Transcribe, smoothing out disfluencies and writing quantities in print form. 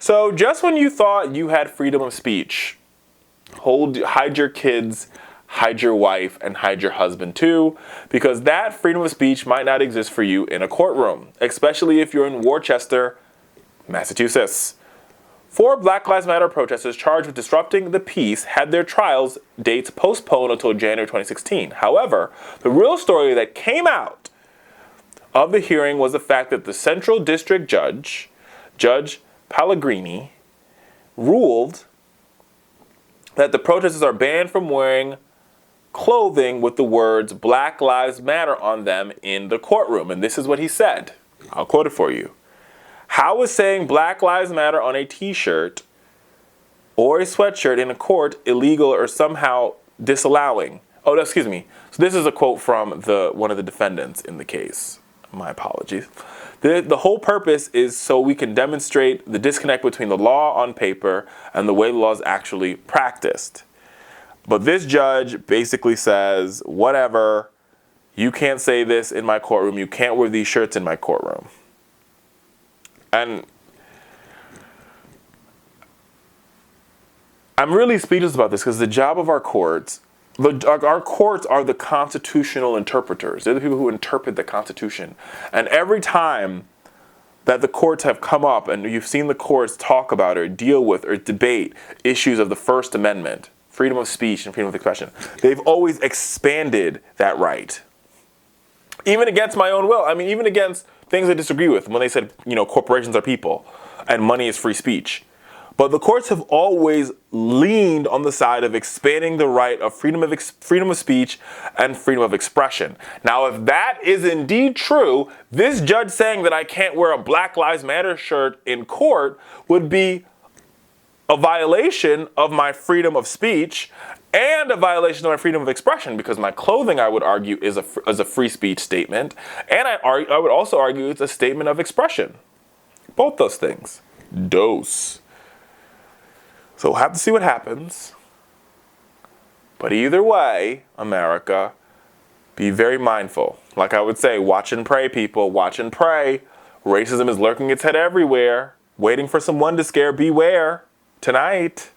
So just when you thought you had freedom of speech, hide your kids, hide your wife, and hide your husband too, because that freedom of speech might not exist for you in a courtroom, especially if you're in Worcester, Massachusetts. 4 Black Lives Matter protesters charged with disrupting the peace had their trials dates postponed until January 2016. However, the real story that came out of the hearing was the fact that the Central District Judge, Judge Pellegrini, ruled that the protesters are banned from wearing clothing with the words Black Lives Matter on them in the courtroom. And this is what he said. I'll quote it for you. How is saying Black Lives Matter on a t-shirt or a sweatshirt in a court illegal or somehow disallowing? Oh, excuse me. So this is a quote from one of the defendants in the case. My apologies. The whole purpose is so we can demonstrate the disconnect between the law on paper and the way the law is actually practiced. But this judge basically says, whatever, you can't say this in my courtroom. You can't wear these shirts in my courtroom. And I'm really speechless about this because the job of our courts, our courts are the constitutional interpreters. They're the people who interpret the Constitution. And every time that the courts have come up and you've seen the courts talk about or deal with or debate issues of the First Amendment, freedom of speech and freedom of expression, they've always expanded that right. Even against my own will. I mean, even against things I disagree with when they said, corporations are people and money is free speech. But the courts have always leaned on the side of expanding the right of freedom of speech and freedom of expression. Now, if that is indeed true, this judge saying that I can't wear a Black Lives Matter shirt in court would be a violation of my freedom of speech and a violation of my freedom of expression, because my clothing, I would argue, is a free speech statement, and I would also argue it's a statement of expression. Both those things. Dose. So we'll have to see what happens. But either way, America, be very mindful. Like I would say, watch and pray, people. Watch and pray. Racism is lurking its head everywhere, waiting for someone to scare. Beware. Tonight.